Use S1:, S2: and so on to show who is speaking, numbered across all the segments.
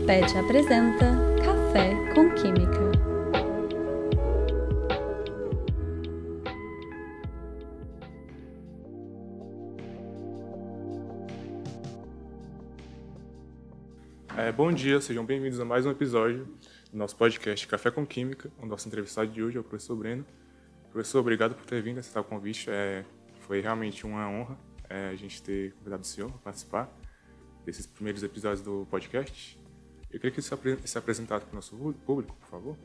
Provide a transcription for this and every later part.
S1: PET apresenta Café com Química.
S2: Bom dia, sejam bem-vindos a mais um episódio do nosso podcast Café com Química. O nosso entrevistado de hoje é o professor Breno. Professor, obrigado por ter vindo, aceitar o convite. Foi realmente uma honra a gente ter convidado o senhor para participar desses primeiros episódios do podcast. Eu queria que você se apresentasse para o nosso público, por favor.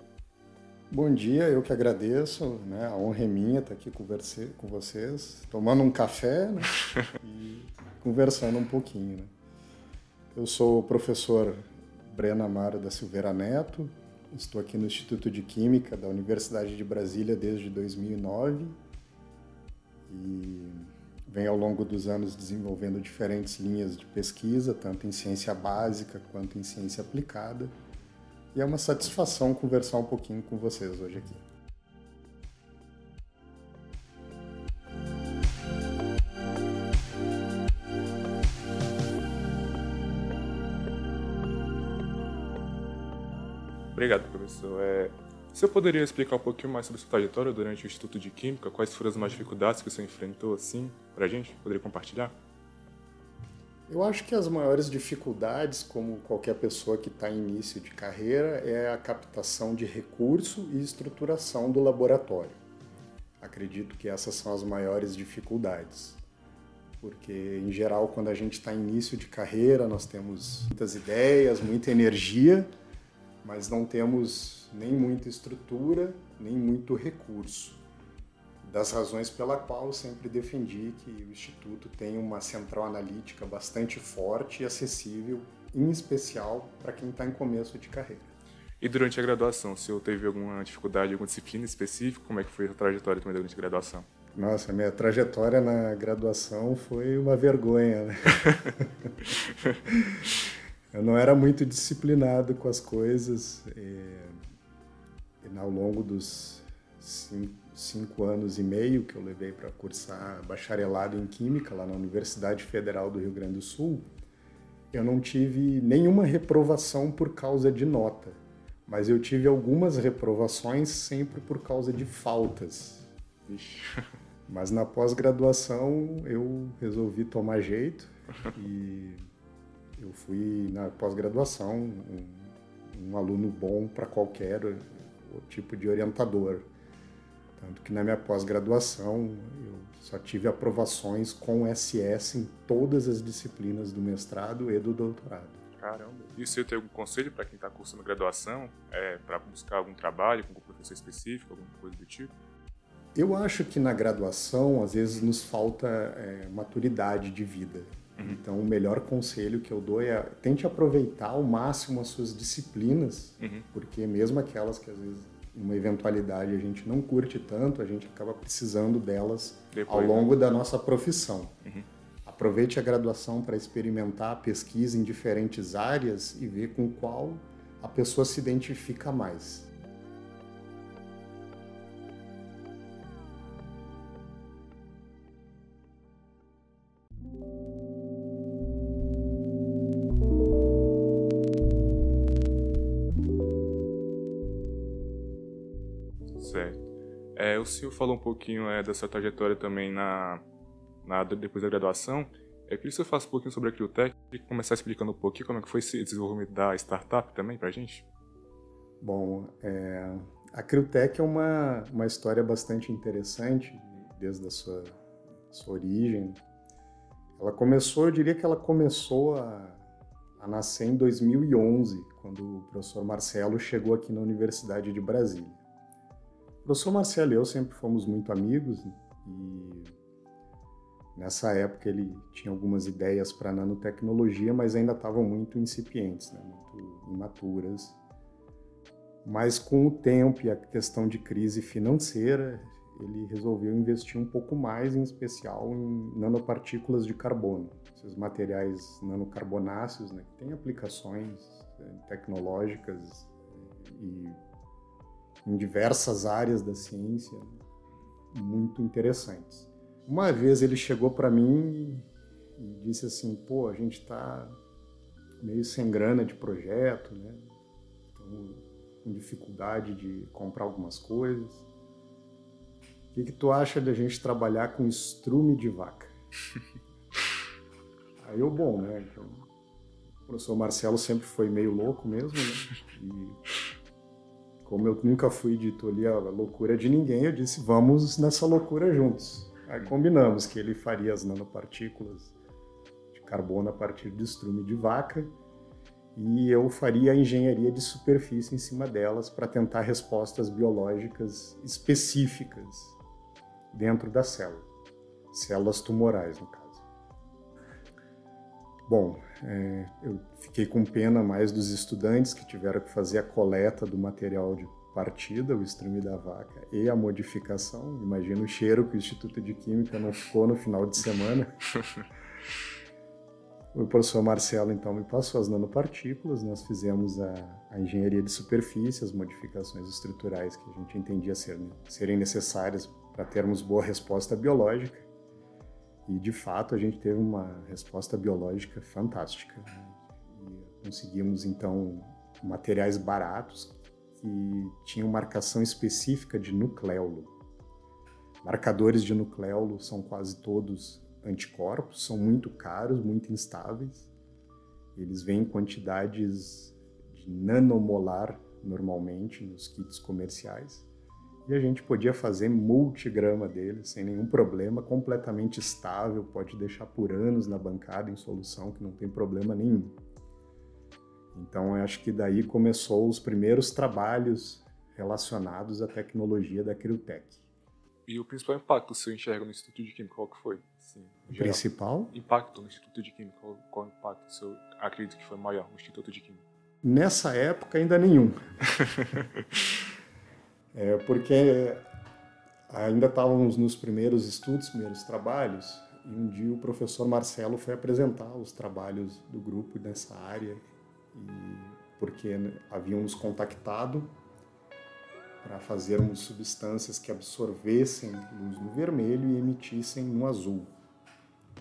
S3: Bom dia, eu que agradeço, né? A honra é minha estar aqui com vocês, tomando um café, né? E conversando um pouquinho, né? Eu sou o professor Breno Amaro da Silveira Neto, estou aqui no Instituto de Química da Universidade de Brasília desde 2009 e venho ao longo dos anos desenvolvendo diferentes linhas de pesquisa, tanto em ciência básica quanto em ciência aplicada, e é uma satisfação conversar um pouquinho com vocês hoje aqui.
S2: Obrigado, professor. O senhor poderia explicar um pouquinho mais sobre a sua trajetória durante o Instituto de Química? Quais foram as maiores dificuldades que o senhor enfrentou, assim, para a gente? Poderia compartilhar?
S3: Eu acho que as maiores dificuldades, como qualquer pessoa que está em início de carreira, é a captação de recurso e estruturação do laboratório. Acredito que essas são as maiores dificuldades, porque, em geral, quando a gente está em início de carreira, nós temos muitas ideias, muita energia, mas não temos nem muita estrutura, nem muito recurso. Das razões pela qual eu sempre defendi que o Instituto tem uma central analítica bastante forte e acessível, em especial para quem está em começo de carreira.
S2: E durante a graduação, o senhor teve alguma dificuldade, alguma disciplina específica? Como é que foi a trajetória também durante a graduação?
S3: Nossa, minha trajetória na graduação foi uma vergonha, né? Eu não era muito disciplinado com as coisas e ao longo dos 5 anos e meio que eu levei para cursar bacharelado em Química lá na Universidade Federal do Rio Grande do Sul, eu não tive nenhuma reprovação por causa de nota, mas eu tive algumas reprovações sempre por causa de faltas. Mas na pós-graduação eu resolvi tomar jeito e eu fui na pós-graduação um aluno bom para qualquer tipo de orientador. Tanto que na minha pós-graduação eu só tive aprovações com SS em todas as disciplinas do mestrado e do doutorado.
S2: Caramba! E o senhor tem algum conselho para quem está cursando graduação, para buscar algum trabalho com algum professor específico, alguma coisa do tipo?
S3: Eu acho que na graduação, às vezes, nos falta maturidade de vida. Então, o melhor conselho que eu dou é tente aproveitar ao máximo as suas disciplinas, porque mesmo aquelas que, às vezes, uma eventualidade a gente não curte tanto, a gente acaba precisando delas ao longo da nossa profissão. Aproveite a graduação para experimentar a pesquisa em diferentes áreas e ver com qual a pessoa se identifica mais.
S2: Certo. O senhor falou um pouquinho da sua trajetória também depois da graduação. Eu queria que o senhor falasse um pouquinho sobre a CRIUTEC e começar explicando um pouquinho como é que foi esse desenvolvimento da startup também para a gente.
S3: Bom, a CRIUTEC é uma história bastante interessante desde a sua origem. Eu diria que ela começou a nascer em 2011, quando o professor Marcelo chegou aqui na Universidade de Brasília. O professor Marcelo e eu sempre fomos muito amigos e nessa época ele tinha algumas ideias para nanotecnologia, mas ainda estavam muito incipientes, né? Muito imaturas. Mas com o tempo e a questão de crise financeira, ele resolveu investir um pouco mais, em especial em nanopartículas de carbono, esses materiais nanocarbonáceos, né, que têm aplicações tecnológicas e em diversas áreas da ciência muito interessantes. Uma vez ele chegou para mim e disse assim, a gente está meio sem grana de projeto, né? Então, com dificuldade de comprar algumas coisas. O que tu acha de a gente trabalhar com estrume de vaca? Aí eu, bom, né? Então, o professor Marcelo sempre foi meio louco mesmo, né? E como eu nunca fui de tolir a loucura de ninguém, eu disse, vamos nessa loucura juntos. Aí combinamos que ele faria as nanopartículas de carbono a partir de estrume de vaca e eu faria a engenharia de superfície em cima delas para tentar respostas biológicas específicas dentro da célula, células tumorais, no caso. Bom, eu fiquei com pena mais dos estudantes que tiveram que fazer a coleta do material de partida, o estrume da vaca, e a modificação. Imagina o cheiro que o Instituto de Química não ficou no final de semana. O professor Marcelo, então, me passou as nanopartículas, nós fizemos a engenharia de superfície, as modificações estruturais que a gente entendia serem necessárias para termos boa resposta biológica. E, de fato, a gente teve uma resposta biológica fantástica. E conseguimos, então, materiais baratos que tinham marcação específica de nucleolo. Marcadores de nucleolo são quase todos anticorpos, são muito caros, muito instáveis. Eles vêm em quantidades de nanomolar, normalmente, nos kits comerciais. E a gente podia fazer multigrama deles sem nenhum problema, completamente estável, pode deixar por anos na bancada em solução, que não tem problema nenhum. Então, eu acho que daí começou os primeiros trabalhos relacionados à tecnologia da Criotech.
S2: E o principal impacto que você enxerga no Instituto de Química, qual que foi? Assim,
S3: o principal?
S2: Impacto no Instituto de Química, qual o impacto que você acredita que foi maior no Instituto de Química?
S3: Nessa época, ainda nenhum. Porque ainda estávamos nos primeiros estudos, primeiros trabalhos, e um dia o professor Marcelo foi apresentar os trabalhos do grupo nessa área, porque haviam nos contactado para fazermos substâncias que absorvessem luz no vermelho e emitissem no azul.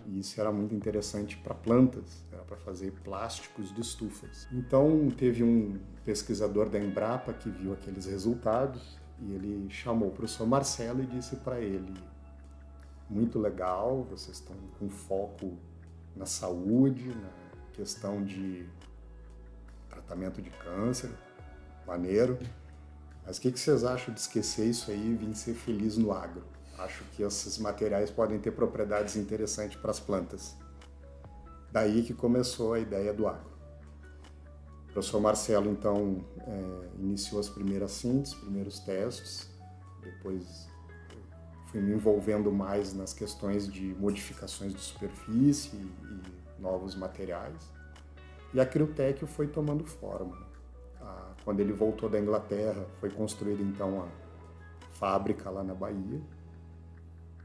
S3: E isso era muito interessante para plantas, era para fazer plásticos de estufas. Então teve um pesquisador da Embrapa que viu aqueles resultados e ele chamou o professor Marcelo e disse para ele: muito legal, vocês estão com foco na saúde, na questão de tratamento de câncer, maneiro, mas o que vocês acham de esquecer isso aí e vir ser feliz no agro? Acho que esses materiais podem ter propriedades interessantes para as plantas. Daí que começou a ideia do agro. O professor Marcelo, então, iniciou as primeiras síntese, primeiros testes, depois fui me envolvendo mais nas questões de modificações de superfície e novos materiais. E a Criotech foi tomando forma. Quando ele voltou da Inglaterra, foi construída, então, a fábrica lá na Bahia,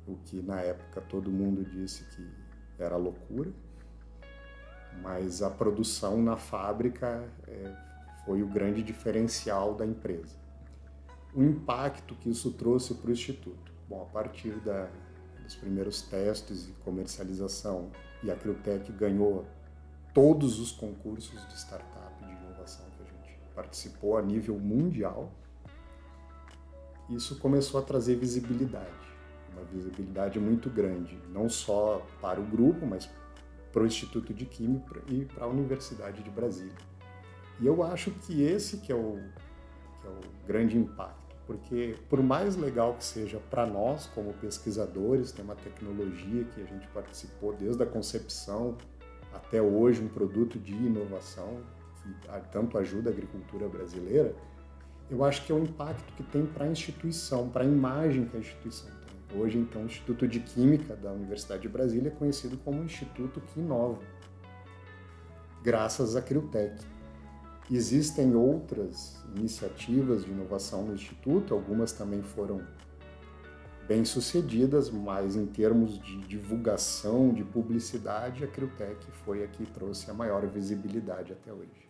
S3: o que na época todo mundo disse que era loucura, mas a produção na fábrica foi o grande diferencial da empresa. O impacto que isso trouxe para o Instituto. Bom, a partir dos primeiros testes e comercialização, e a Criotech ganhou todos os concursos de startup de inovação que a gente participou a nível mundial, isso começou a trazer visibilidade, uma visibilidade muito grande, não só para o grupo, mas para o Instituto de Química e para a Universidade de Brasília. E eu acho que esse que é o grande impacto, porque por mais legal que seja para nós como pesquisadores, tem uma tecnologia que a gente participou desde a concepção até hoje, um produto de inovação que tanto ajuda a agricultura brasileira, eu acho que é o impacto que tem para a instituição, para a imagem que a instituição tem. Hoje, então, o Instituto de Química da Universidade de Brasília é conhecido como um instituto que inova, graças à Criotech. Existem outras iniciativas de inovação no Instituto, algumas também foram bem-sucedidas, mas em termos de divulgação, de publicidade, a Criotech foi a que trouxe a maior visibilidade até hoje.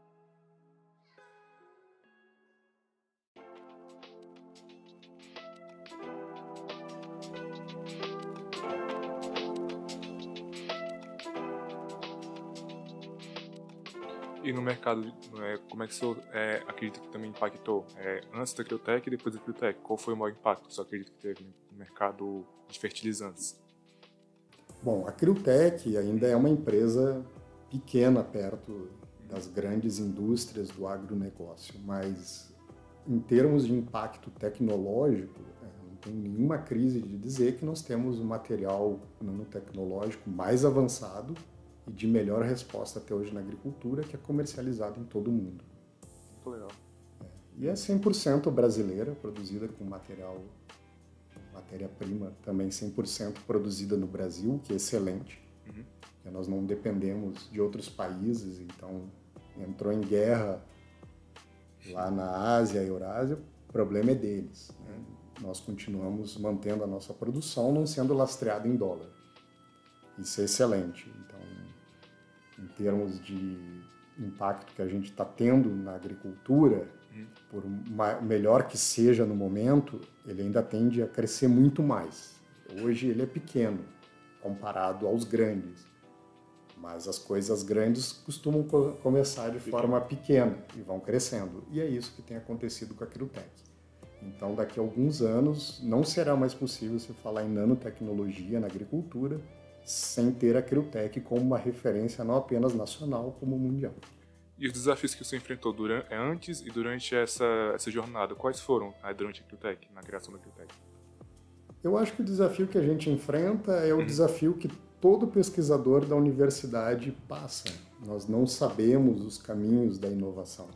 S2: E no mercado, como é que o senhor acredita que também impactou? Antes da Criotech e depois da Criotech, qual foi o maior impacto que o senhor acredita que teve no mercado de fertilizantes?
S3: Bom, a Criotech ainda é uma empresa pequena perto das grandes indústrias do agronegócio, mas em termos de impacto tecnológico, não tenho nenhuma crise de dizer que nós temos um material nanotecnológico mais avançado e de melhor resposta até hoje na agricultura, que é comercializado em todo o mundo.
S2: Muito legal.
S3: E é 100% brasileira, produzida com matéria-prima também 100% produzida no Brasil, que é excelente. Porque nós não dependemos de outros países, então entrou em guerra lá na Ásia e Eurásia, o problema é deles, né? Nós continuamos mantendo a nossa produção, não sendo lastreada em dólar. Isso é excelente. Então, em termos de impacto que a gente está tendo na agricultura, por melhor que seja no momento, ele ainda tende a crescer muito mais. Hoje ele é pequeno, comparado aos grandes. Mas as coisas grandes costumam começar de forma pequena e vão crescendo. E é isso que tem acontecido com a Criotech. Então, daqui a alguns anos, não será mais possível se falar em nanotecnologia na agricultura sem ter a Criotech como uma referência não apenas nacional, como mundial.
S2: E os desafios que você enfrentou antes e durante essa jornada, quais foram durante a Criotech, na criação da Criotech?
S3: Eu acho que o desafio que a gente enfrenta é o desafio que todo pesquisador da universidade passa. Nós não sabemos os caminhos da inovação.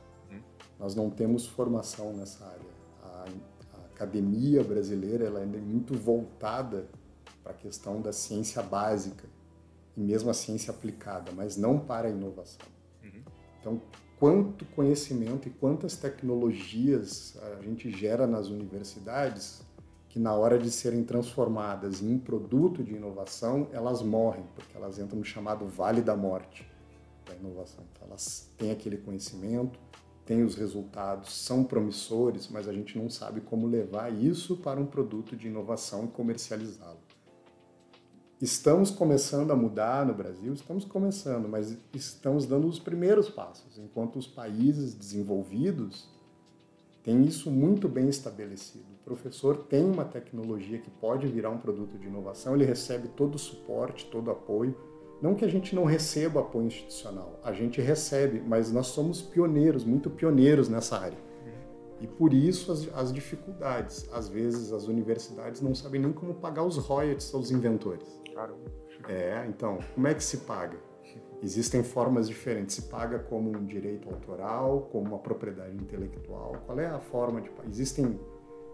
S3: Nós não temos formação nessa área. A academia brasileira ela ainda é muito voltada para a questão da ciência básica e mesmo a ciência aplicada, mas não para a inovação. Então, quanto conhecimento e quantas tecnologias a gente gera nas universidades que na hora de serem transformadas em um produto de inovação, elas morrem, porque elas entram no chamado vale da morte da inovação. Então, elas têm aquele conhecimento, têm os resultados, são promissores, mas a gente não sabe como levar isso para um produto de inovação e comercializá-lo. Estamos começando a mudar no Brasil, estamos começando, mas estamos dando os primeiros passos, enquanto os países desenvolvidos têm isso muito bem estabelecido. O professor tem uma tecnologia que pode virar um produto de inovação, ele recebe todo o suporte, todo o apoio. Não que a gente não receba apoio institucional, a gente recebe, mas nós somos pioneiros, muito pioneiros nessa área. E por isso as dificuldades. Às vezes as universidades não sabem nem como pagar os royalties aos inventores.
S2: Caramba.
S3: Então, como é que se paga? Existem formas diferentes. Se paga como um direito autoral, como uma propriedade intelectual. Qual é a forma de pagar? Existem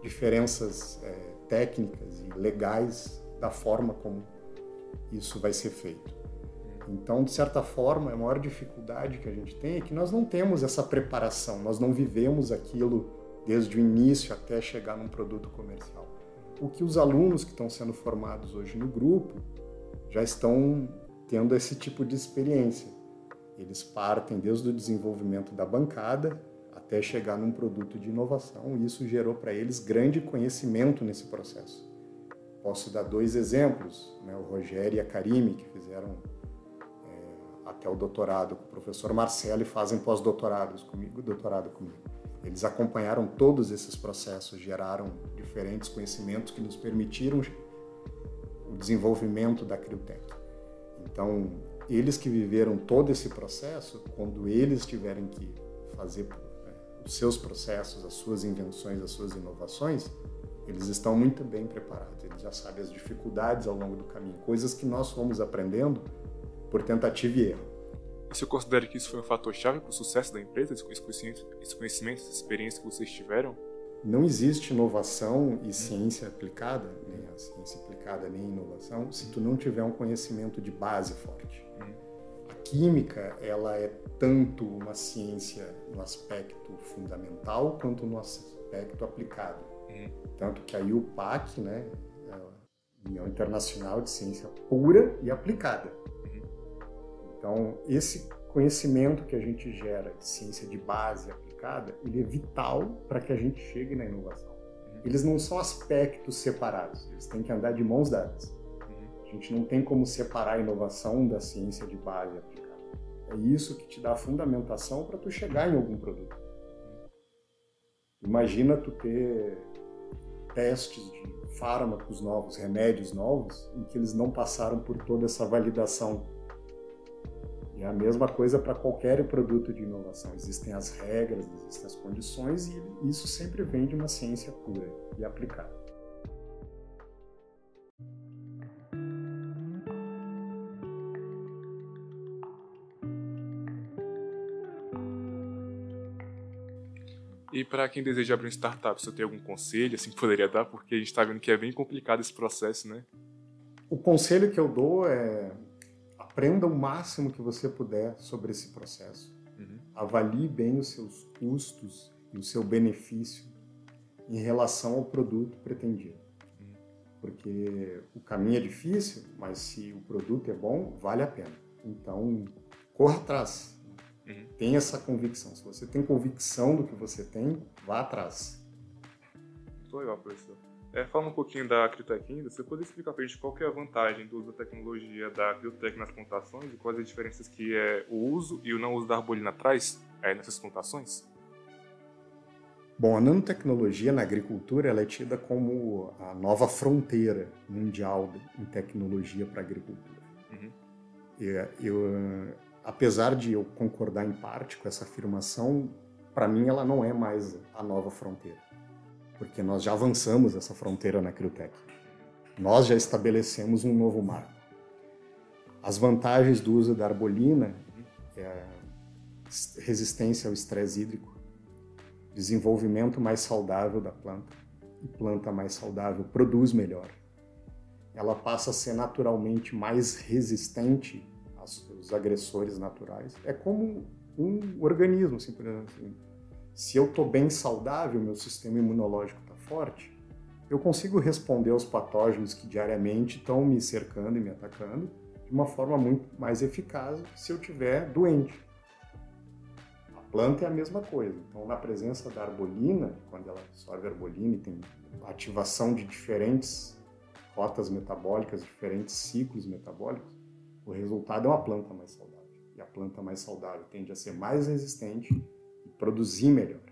S3: diferenças técnicas e legais da forma como isso vai ser feito. Então, de certa forma, a maior dificuldade que a gente tem é que nós não temos essa preparação, nós não vivemos aquilo desde o início até chegar num produto comercial. O que os alunos que estão sendo formados hoje no grupo já estão tendo esse tipo de experiência. Eles partem desde o desenvolvimento da bancada até chegar num produto de inovação e isso gerou para eles grande conhecimento nesse processo. Posso dar 2 exemplos, né? O Rogério e a Karime, que fizeram até o doutorado com o professor Marcelo e fazem doutorado comigo. Eles acompanharam todos esses processos, geraram diferentes conhecimentos que nos permitiram o desenvolvimento da Criotech. Então, eles que viveram todo esse processo, quando eles tiverem que fazer os seus processos, as suas invenções, as suas inovações, eles estão muito bem preparados. Eles já sabem as dificuldades ao longo do caminho, coisas que nós fomos aprendendo por tentativa e erro.
S2: Você considera que isso foi um fator-chave para o sucesso da empresa, esse conhecimento, essa experiência que vocês tiveram?
S3: Não existe inovação e ciência aplicada, nem a ciência aplicada nem a inovação, se tu não tiver um conhecimento de base forte. A química, ela é tanto uma ciência no aspecto fundamental quanto no aspecto aplicado. Tanto que a IUPAC, né, é a União Internacional de Ciência Pura e Aplicada. Então, esse conhecimento que a gente gera de ciência de base aplicada, ele é vital para que a gente chegue na inovação. Eles não são aspectos separados, eles têm que andar de mãos dadas. A gente não tem como separar a inovação da ciência de base aplicada. É isso que te dá a fundamentação para tu chegar em algum produto. Imagina tu ter testes de fármacos novos, remédios novos, em que eles não passaram por toda essa validação. E é a mesma coisa para qualquer produto de inovação. Existem as regras, existem as condições, e isso sempre vem de uma ciência pura e aplicada.
S2: E para quem deseja abrir uma startup, você tem algum conselho assim, que poderia dar? Porque a gente está vendo que é bem complicado esse processo, né?
S3: O conselho que eu dou é: aprenda o máximo que você puder sobre esse processo. Avalie bem os seus custos e o seu benefício em relação ao produto pretendido. Porque o caminho é difícil, mas se o produto é bom, vale a pena. Então, corra atrás. Tenha essa convicção. Se você tem convicção do que você tem, vá atrás.
S2: Muito legal, professor. Falando um pouquinho da Criotech ainda, você poderia explicar para a gente qual que é a vantagem do uso da tecnologia da Criotech nas plantações e quais as diferenças que o uso e o não uso da arbolina traz nessas plantações?
S3: Bom, a nanotecnologia na agricultura ela é tida como a nova fronteira mundial em tecnologia para a agricultura. Apesar de eu concordar em parte com essa afirmação, para mim ela não é mais a nova fronteira, porque nós já avançamos essa fronteira na Criotech. Nós já estabelecemos um novo marco. As vantagens do uso da arbolina é a resistência ao estresse hídrico, desenvolvimento mais saudável da planta, e planta mais saudável produz melhor. Ela passa a ser naturalmente mais resistente aos agressores naturais. É como um organismo, simplesmente assim. Se eu estou bem saudável, meu sistema imunológico está forte, eu consigo responder aos patógenos que diariamente estão me cercando e me atacando de uma forma muito mais eficaz do que se eu estiver doente. A planta é a mesma coisa. Então, na presença da arbolina, quando ela absorve a arbolina e tem ativação de diferentes rotas metabólicas, diferentes ciclos metabólicos, o resultado é uma planta mais saudável. E a planta mais saudável tende a ser mais resistente e produzir melhor.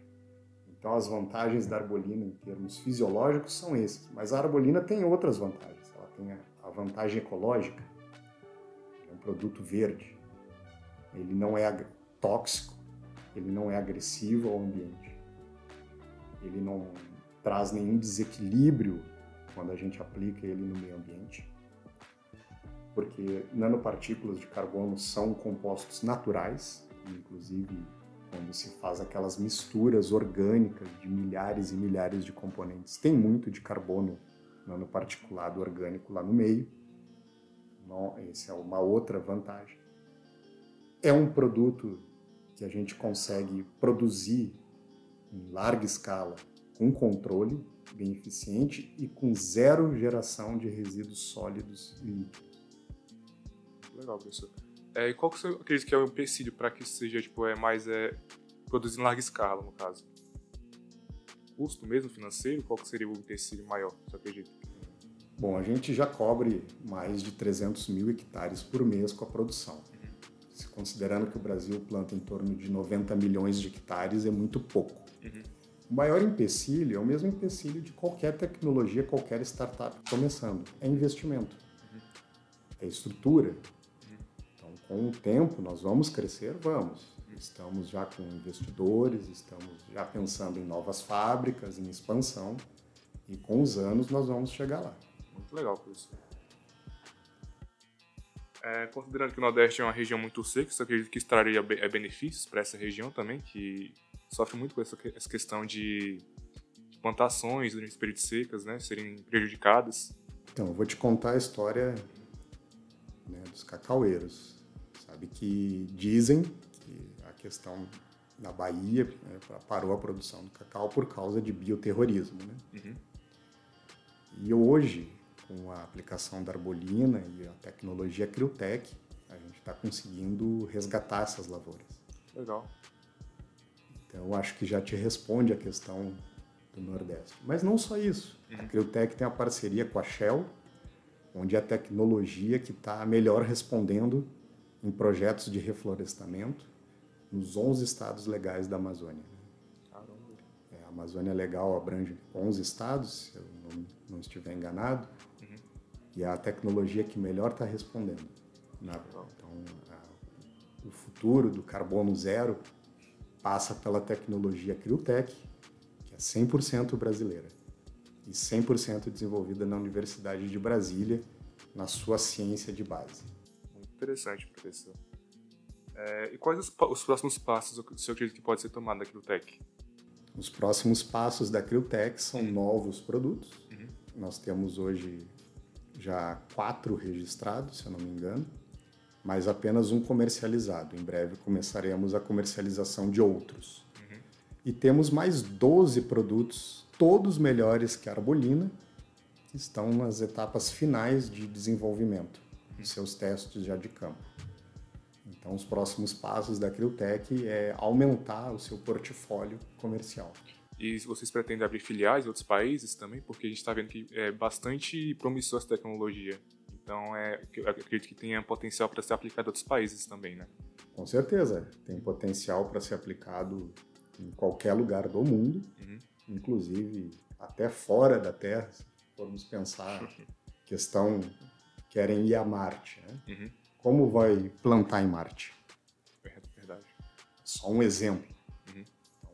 S3: Então, as vantagens da arbolina em termos fisiológicos são esses. Mas a arbolina tem outras vantagens. Ela tem a vantagem ecológica. É um produto verde. Ele não é tóxico. Ele não é agressivo ao ambiente. Ele não traz nenhum desequilíbrio quando a gente aplica ele no meio ambiente. Porque nanopartículas de carbono são compostos naturais, inclusive quando se faz aquelas misturas orgânicas de milhares e milhares de componentes, tem muito de carbono nanoparticulado orgânico lá no meio. Essa é uma outra vantagem. É um produto que a gente consegue produzir em larga escala, com controle bem eficiente e com zero geração de resíduos sólidos e líquidos.
S2: Legal, professor. E qual que você acredita que é o empecilho para que seja mais produzir em larga escala, no caso? Custo mesmo financeiro? Qual que seria o empecilho maior, você acredita?
S3: Bom, a gente já cobre mais de 300 mil hectares por mês com a produção. Se considerando que o Brasil planta em torno de 90 milhões de hectares, é muito pouco. O maior empecilho é o mesmo empecilho de qualquer tecnologia, qualquer startup começando. É investimento. É estrutura. Então, com o tempo, nós vamos crescer? Vamos. Estamos já com investidores, estamos já pensando em novas fábricas, em expansão. E com os anos, nós vamos chegar lá.
S2: Muito legal, professor. Considerando que o Nordeste é uma região muito seca, você acredita que isso traria benefícios para essa região também, que sofre muito com essa questão de plantações durante períodos secas, né, serem prejudicadas?
S3: Então, eu vou te contar a história, né, dos cacaueiros. Sabe que dizem que a questão na Bahia, né, parou a produção do cacau por causa de bioterrorismo, né? E hoje, com a aplicação da arbolina e a tecnologia Criotech, a gente está conseguindo resgatar essas lavouras.
S2: Legal.
S3: Então, eu acho que já te responde a questão do Nordeste. Mas não só isso. A Criotech tem uma parceria com a Shell, onde é a tecnologia que está melhor respondendo em projetos de reflorestamento nos 11 estados legais da Amazônia.
S2: Caramba.
S3: A Amazônia Legal abrange 11 estados, se eu não estiver enganado, e é a tecnologia que melhor está respondendo. Então, o futuro do carbono zero passa pela tecnologia Criotech, que é 100% brasileira e 100% desenvolvida na Universidade de Brasília, na sua ciência de base.
S2: Muito interessante, professor. E quais os próximos passos que o senhor acredita que pode ser tomado da Criotech?
S3: Os próximos passos da Criotech são novos produtos. Nós temos hoje já 4 registrados, se eu não me engano, mas apenas um comercializado. Em breve começaremos a comercialização de outros. E temos mais 12 produtos, todos melhores que a Arbolina, que estão nas etapas finais de desenvolvimento, dos seus testes já de campo. Então, os próximos passos da Criotech é aumentar o seu portfólio comercial.
S2: E vocês pretendem abrir filiais em outros países também? Porque a gente está vendo que é bastante promissor essa tecnologia. Então, eu acredito que tenha potencial para ser aplicado em outros países também, né?
S3: Com certeza, tem potencial para ser aplicado em qualquer lugar do mundo, inclusive até fora da Terra, se formos pensar questão, querem ir a Marte, né? Como vai plantar em Marte?
S2: Verdade.
S3: Só um exemplo. Então,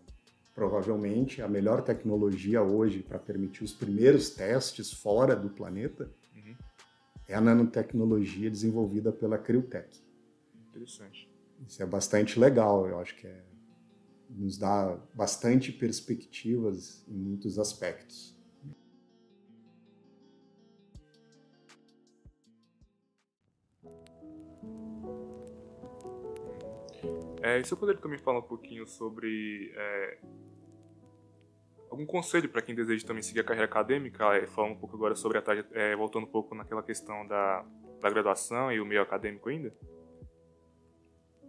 S3: provavelmente a melhor tecnologia hoje para permitir os primeiros testes fora do planeta é a nanotecnologia desenvolvida pela Criotech.
S2: Interessante.
S3: Isso é bastante legal, eu acho que nos dá bastante perspectivas em muitos aspectos.
S2: E se eu poderia também falar um pouquinho sobre algum conselho para quem deseja também seguir a carreira acadêmica, falando um pouco agora sobre voltando um pouco naquela questão da graduação e o meio acadêmico ainda?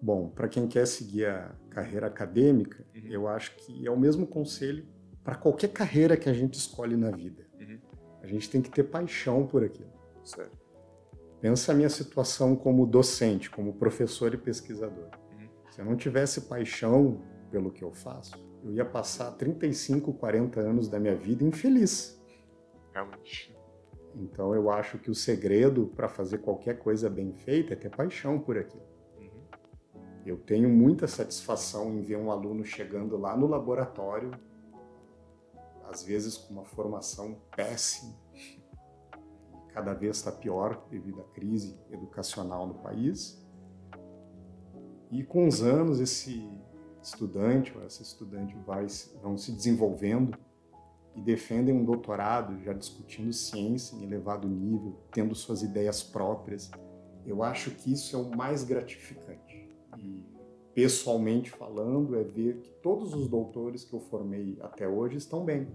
S3: Bom, para quem quer seguir a carreira acadêmica, eu acho que é o mesmo conselho para qualquer carreira que a gente escolhe na vida. A gente tem que ter paixão por aquilo.
S2: Certo.
S3: Pensa a minha situação como docente, como professor e pesquisador. Se eu não tivesse paixão pelo que eu faço, eu ia passar 35, 40 anos da minha vida infeliz.
S2: Realmente.
S3: Então eu acho que o segredo para fazer qualquer coisa bem feita é ter paixão por aquilo. Eu tenho muita satisfação em ver um aluno chegando lá no laboratório, às vezes com uma formação péssima, cada vez está pior devido à crise educacional no país. E com os anos esse estudante ou essa estudante vão se desenvolvendo e defendem um doutorado, já discutindo ciência em elevado nível, tendo suas ideias próprias. Eu acho que isso é o mais gratificante. E, pessoalmente falando, é ver que todos os doutores que eu formei até hoje estão bem.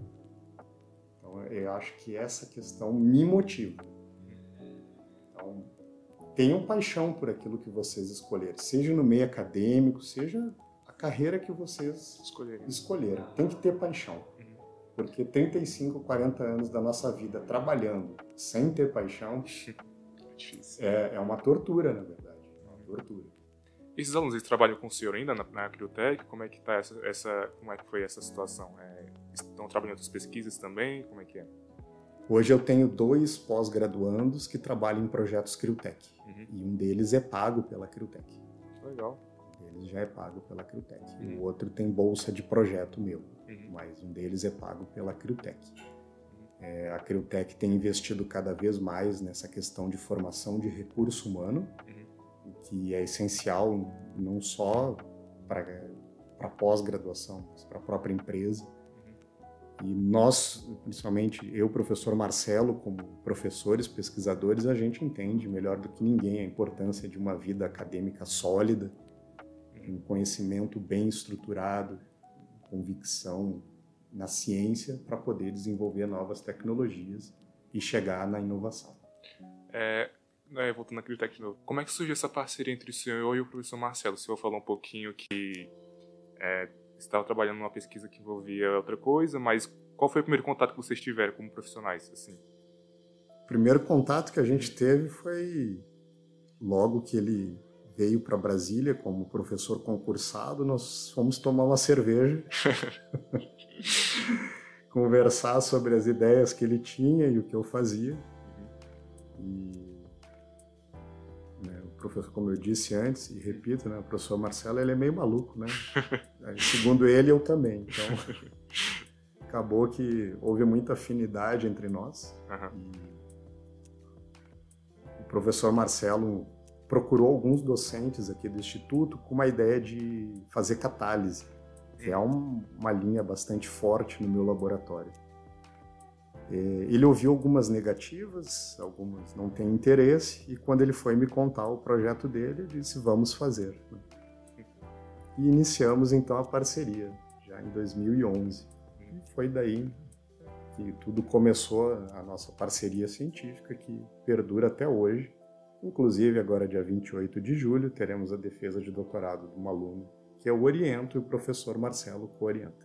S3: Então, eu acho que essa questão me motiva. Então, tenham paixão por aquilo que vocês escolherem, seja no meio acadêmico, seja a carreira que vocês escolheram. Tem que ter paixão, porque 35, 40 anos da nossa vida trabalhando sem ter paixão é uma tortura, na verdade, é uma tortura.
S2: Esses alunos, eles trabalham com o senhor ainda na Criotech? Como é que tá como é que foi essa situação? Estão trabalhando em outras pesquisas também? Como é que é?
S3: Hoje eu tenho 2 pós-graduandos que trabalham em projetos Criotech. E um deles é pago pela Criotech.
S2: Legal.
S3: Um deles já é pago pela Criotech. E o outro tem bolsa de projeto meu. Mas um deles é pago pela Criotech. A Criotech tem investido cada vez mais nessa questão de formação de recurso humano, que é essencial não só para pós-graduação, mas para a própria empresa. E nós, principalmente eu, professor Marcelo, como professores, pesquisadores, a gente entende melhor do que ninguém a importância de uma vida acadêmica sólida, um conhecimento bem estruturado, convicção na ciência para poder desenvolver novas tecnologias e chegar na inovação.
S2: Voltando à Criotech de novo, como é que surgiu essa parceria entre o senhor e o professor Marcelo? O senhor falou um pouquinho que estava trabalhando numa pesquisa que envolvia outra coisa, mas qual foi o primeiro contato que vocês tiveram como profissionais? Assim?
S3: O primeiro contato que a gente teve foi logo que ele veio para Brasília como professor concursado, nós fomos tomar uma cerveja, conversar sobre as ideias que ele tinha e o que eu fazia. E, né, o professor, como eu disse antes, e repito, né, o professor Marcelo, ele é meio maluco, né? Segundo ele, eu também. Então, acabou que houve muita afinidade entre nós. E o professor Marcelo procurou alguns docentes aqui do Instituto com uma ideia de fazer catálise, que é uma linha bastante forte no meu laboratório. Ele ouviu algumas negativas, algumas não têm interesse, e quando ele foi me contar o projeto dele, eu disse, vamos fazer. E iniciamos então a parceria, já em 2011. E foi daí que tudo começou, a nossa parceria científica, que perdura até hoje. Inclusive, agora, dia 28 de julho, teremos a defesa de doutorado de uma aluna, que eu oriento e o professor Marcelo co-orienta.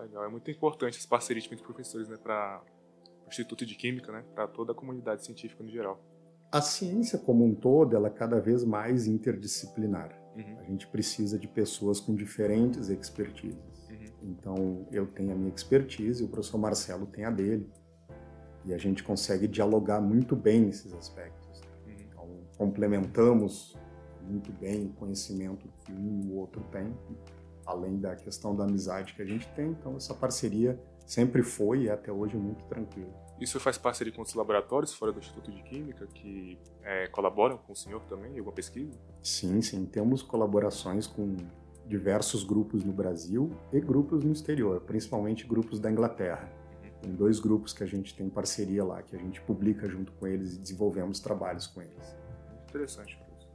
S2: Legal, é muito importante essa parceria entre professores, né, para o Instituto de Química, né, para toda a comunidade científica no geral.
S3: A ciência como um todo, ela é cada vez mais interdisciplinar. A gente precisa de pessoas com diferentes expertises. Então, eu tenho a minha expertise e o professor Marcelo tem a dele. E a gente consegue dialogar muito bem nesses aspectos. Complementamos muito bem o conhecimento que um e o outro tem, além da questão da amizade que a gente tem. Então, essa parceria sempre foi e até hoje muito tranquila.
S2: Isso faz parceria com os laboratórios fora do Instituto de Química que colaboram com o senhor também em alguma pesquisa?
S3: Sim, sim. Temos colaborações com diversos grupos no Brasil e grupos no exterior, principalmente grupos da Inglaterra. Tem 2 grupos que a gente tem parceria lá, que a gente publica junto com eles e desenvolvemos trabalhos com eles.
S2: Interessante, professor.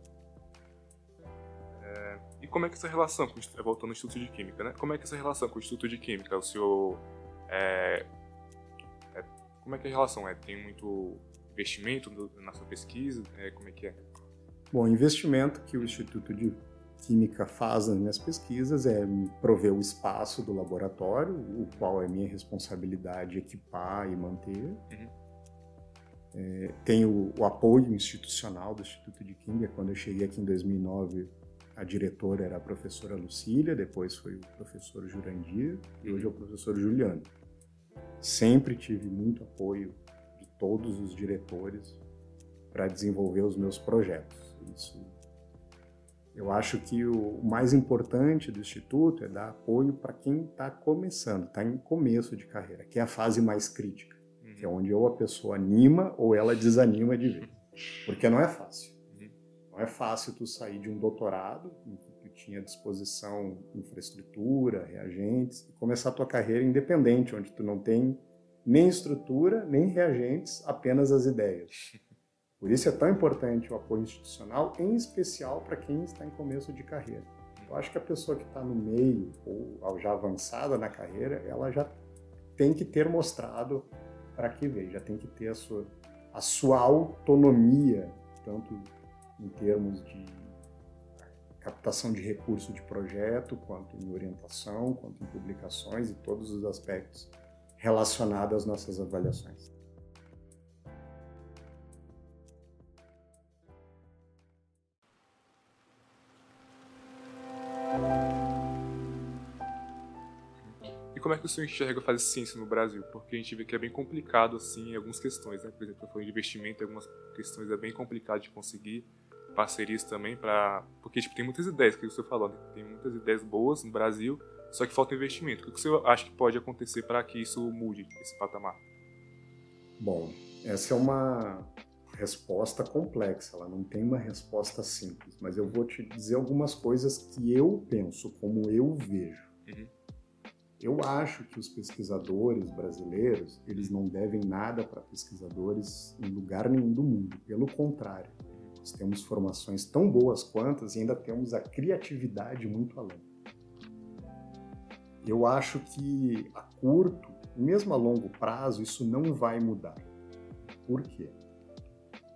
S2: E como é que essa relação, voltando ao Instituto de Química, né? Como é que essa relação com o Instituto de Química, o senhor... como é que a relação é? Tem muito investimento na sua pesquisa? Como é que é?
S3: Bom, o investimento que o Instituto de Química faz nas minhas pesquisas é me prover o espaço do laboratório, o qual é minha responsabilidade equipar e manter. Tem o apoio institucional do Instituto de Química. Quando eu cheguei aqui em 2009, a diretora era a professora Lucília, depois foi o professor Jurandir e hoje é o professor Juliano. Sempre tive muito apoio de todos os diretores para desenvolver os meus projetos. Isso, eu acho que o mais importante do Instituto é dar apoio para quem está começando, está em começo de carreira, que é a fase mais crítica. Que é onde ou a pessoa anima ou ela desanima de vez. Porque não é fácil. Não é fácil tu sair de um doutorado, em que tu tinha à disposição infraestrutura, reagentes, e começar a tua carreira independente, onde tu não tem nem estrutura, nem reagentes, apenas as ideias. Por isso é tão importante o apoio institucional, em especial para quem está em começo de carreira. Eu acho que a pessoa que está no meio, ou já avançada na carreira, ela já tem que ter mostrado para que veio, já tem que ter a sua autonomia, tanto em termos de captação de recurso de projeto, quanto em orientação, quanto em publicações e todos os aspectos relacionados às nossas avaliações.
S2: E como é que o senhor enxerga fazer ciência no Brasil? Porque a gente vê que é bem complicado, assim, em algumas questões, né? Por exemplo, eu falei de investimento, em algumas questões é bem complicado de conseguir parcerias também para... Porque, tipo, tem muitas ideias, que o senhor falou, né? Tem muitas ideias boas no Brasil, só que falta investimento. O que o senhor acha que pode acontecer para que isso mude, esse patamar?
S3: Bom, essa é uma resposta complexa, ela não tem uma resposta simples, mas eu vou te dizer algumas coisas que eu penso, como eu vejo. Eu acho que os pesquisadores brasileiros, eles não devem nada para pesquisadores em lugar nenhum do mundo. Pelo contrário, nós temos formações tão boas quantas e ainda temos a criatividade muito além. Eu acho que a curto, mesmo a longo prazo, isso não vai mudar. Por quê?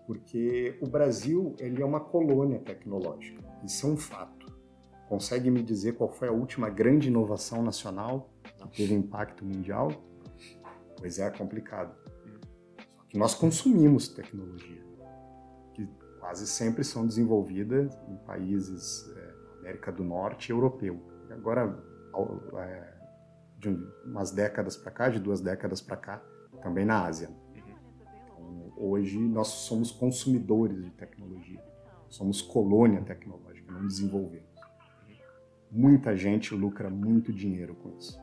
S3: Porque o Brasil, ele é uma colônia tecnológica. Isso é um fato. Consegue me dizer qual foi a última grande inovação nacional que teve impacto mundial? Pois é complicado. Só que nós consumimos tecnologia. quase sempre são desenvolvidas em países América do Norte e europeu. Agora, de umas décadas para cá, de 2 décadas para cá, também na Ásia. Então, hoje nós somos consumidores de tecnologia, somos colônia tecnológica, não desenvolvemos. Muita gente lucra muito dinheiro com isso.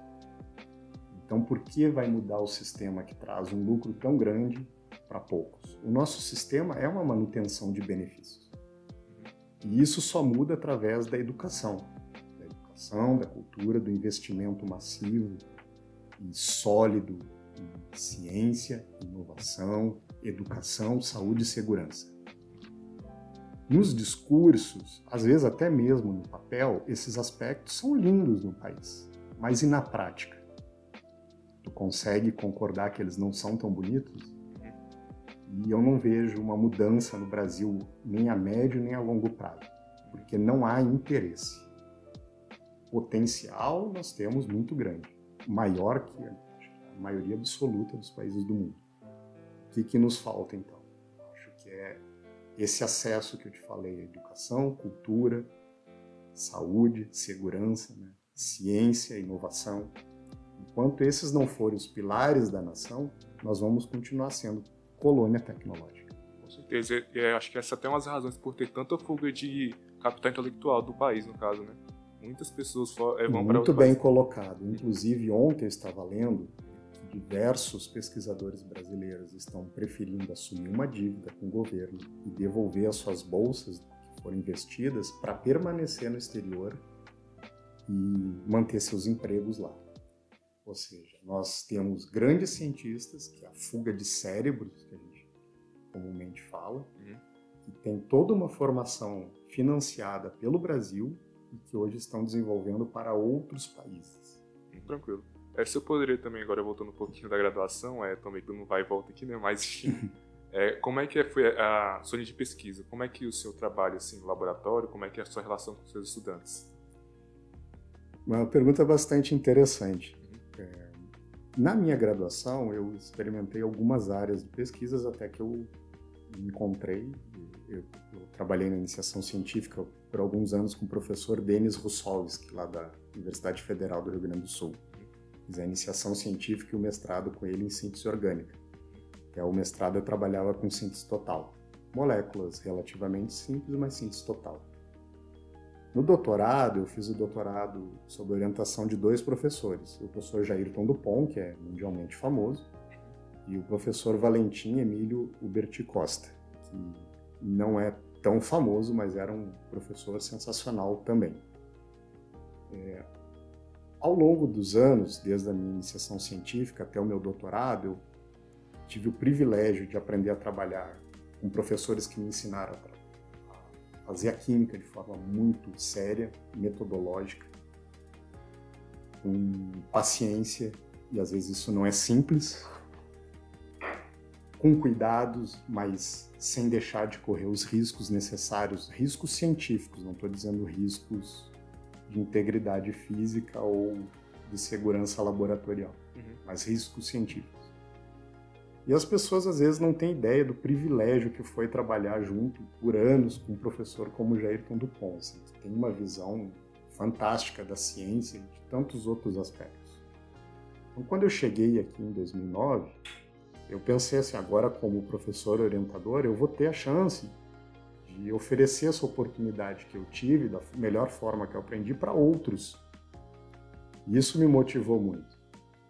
S3: Então, por que vai mudar o sistema que traz um lucro tão grande para poucos? O nosso sistema é uma manutenção de benefícios. E isso só muda através da educação. Da educação, da cultura, do investimento massivo e sólido em ciência, inovação, educação, saúde e segurança. Nos discursos, às vezes até mesmo no papel, esses aspectos são lindos no país, mas e na prática? Tu consegue concordar que eles não são tão bonitos? E eu não vejo uma mudança no Brasil nem a médio nem a longo prazo, porque não há interesse. Potencial nós temos muito grande, maior que a maioria absoluta dos países do mundo. O que nos falta então? Acho que é esse acesso que eu te falei, educação, cultura, saúde, segurança, né? Ciência, inovação. Enquanto esses não forem os pilares da nação, nós vamos continuar sendo colônia tecnológica.
S2: Com certeza. E acho que essa é até uma das razões por ter tanta fuga de capital intelectual do país, no caso, né? Muitas pessoas vão para outros
S3: Muito bem colocado. Inclusive, ontem eu estava lendo que diversos pesquisadores brasileiros estão preferindo assumir uma dívida com o governo e devolver as suas bolsas que foram investidas para permanecer no exterior e manter seus empregos lá. Ou seja, nós temos grandes cientistas, que é a fuga de cérebros, que a gente comumente fala, que tem toda uma formação financiada pelo Brasil e que hoje estão desenvolvendo para outros países.
S2: Tranquilo. Se eu poderia também, agora voltando um pouquinho da graduação, também que não vai e volta aqui, né? Mas como é que foi a sua linha de pesquisa? Como é que o seu trabalho assim, no laboratório, como é que é a sua relação com os seus estudantes?
S3: Uma pergunta bastante interessante. Na minha graduação, eu experimentei algumas áreas de pesquisas até que eu me encontrei. Eu trabalhei na iniciação científica por alguns anos com o professor Denis Russowski, lá da Universidade Federal do Rio Grande do Sul. Fiz a iniciação científica e o mestrado com ele em síntese orgânica. O mestrado eu trabalhava com síntese total. Moléculas relativamente simples, mas síntese total. No doutorado, eu fiz o doutorado sob orientação de 2 professores. O professor Jairton Dupont, que é mundialmente famoso, e o professor Valentim Emílio Uberti Costa, que não é tão famoso, mas era um professor sensacional também. Ao longo dos anos, desde a minha iniciação científica até o meu doutorado, eu tive o privilégio de aprender a trabalhar com professores que me ensinaram a fazer a química de forma muito séria, metodológica, com paciência, e às vezes isso não é simples, com cuidados, mas sem deixar de correr os riscos necessários, riscos científicos, não estou dizendo riscos de integridade física ou de segurança laboratorial, mas riscos científicos. E as pessoas às vezes não têm ideia do privilégio que foi trabalhar junto por anos com um professor como Jairton Dupont, assim, que tem uma visão fantástica da ciência e de tantos outros aspectos. Então, quando eu cheguei aqui em 2009, eu pensei assim, agora como professor orientador, eu vou ter a chance de oferecer essa oportunidade que eu tive, da melhor forma que eu aprendi, para outros. E isso me motivou muito.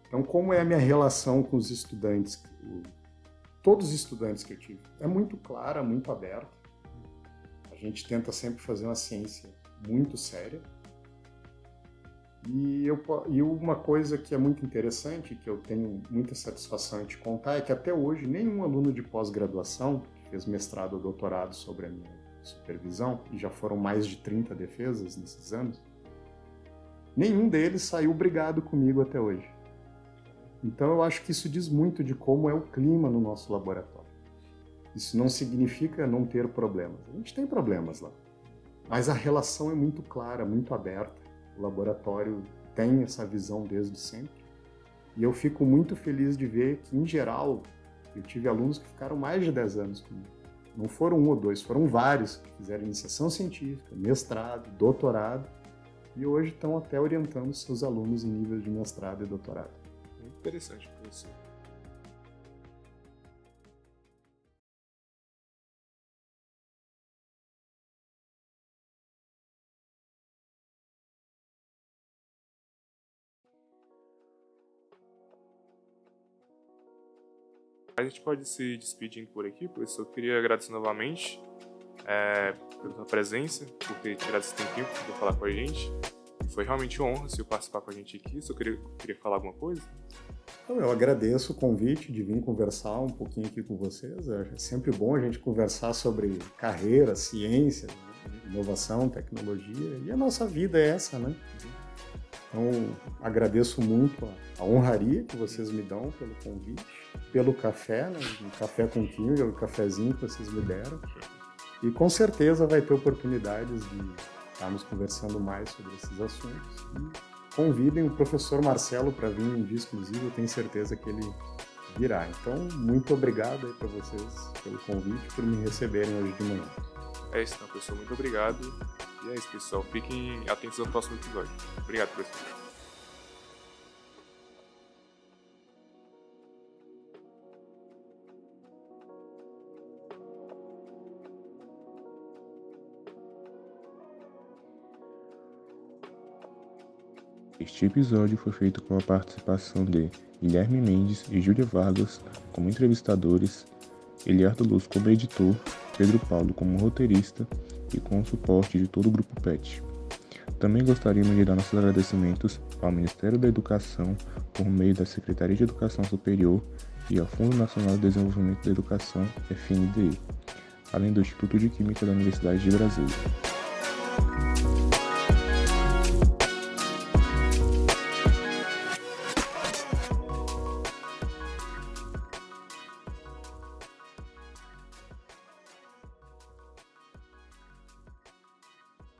S3: Então, como é a minha relação com os estudantes? Todos os estudantes que eu tive. É muito clara, muito aberta. A gente tenta sempre fazer uma ciência muito séria. E uma coisa que é muito interessante, que eu tenho muita satisfação em te contar, é que até hoje nenhum aluno de pós-graduação que fez mestrado ou doutorado sobre a minha supervisão, e já foram mais de 30 defesas nesses anos, nenhum deles saiu brigado comigo até hoje. Então eu acho que isso diz muito de como é o clima no nosso laboratório. Isso não significa não ter problemas. A gente tem problemas lá. Mas a relação é muito clara, muito aberta. O laboratório tem essa visão desde sempre. E eu fico muito feliz de ver que, em geral, eu tive alunos que ficaram mais de 10 anos comigo. não foram um ou dois, foram vários que fizeram iniciação científica, mestrado, doutorado, e hoje estão até orientando seus alunos em níveis de mestrado e doutorado.
S2: Muito interessante, professor. A gente pode se despedindo por aqui, professor. Eu queria agradecer novamente pela sua presença, por ter tirado esse tempinho para falar com a gente. Foi realmente uma honra se eu participar com a gente aqui. Só queria falar alguma coisa?
S3: Eu agradeço o convite de vir conversar um pouquinho aqui com vocês. É sempre bom a gente conversar sobre carreira, ciência, inovação, tecnologia. E a nossa vida é essa, né? Então, agradeço muito a honraria que vocês me dão pelo convite, pelo café, né? O café com química, o cafezinho que vocês me deram. E com certeza vai ter oportunidades de estarmos conversando mais sobre esses assuntos. E convidem o professor Marcelo para vir um dia exclusivo, eu tenho certeza que ele virá. Então, muito obrigado aí para vocês pelo convite, por me receberem hoje de manhã.
S2: É isso, então, professor. Muito obrigado. E é isso, pessoal. Fiquem atentos ao próximo episódio. Obrigado, professor.
S4: Este episódio foi feito com a participação de Guilherme Mendes e Júlia Vargas como entrevistadores, Eliardo Luz como editor, Pedro Paulo como roteirista e com o suporte de todo o Grupo PET. Também gostaríamos de dar nossos agradecimentos ao Ministério da Educação por meio da Secretaria de Educação Superior e ao Fundo Nacional de Desenvolvimento da Educação, FNDE, além do Instituto de Química da Universidade de Brasília.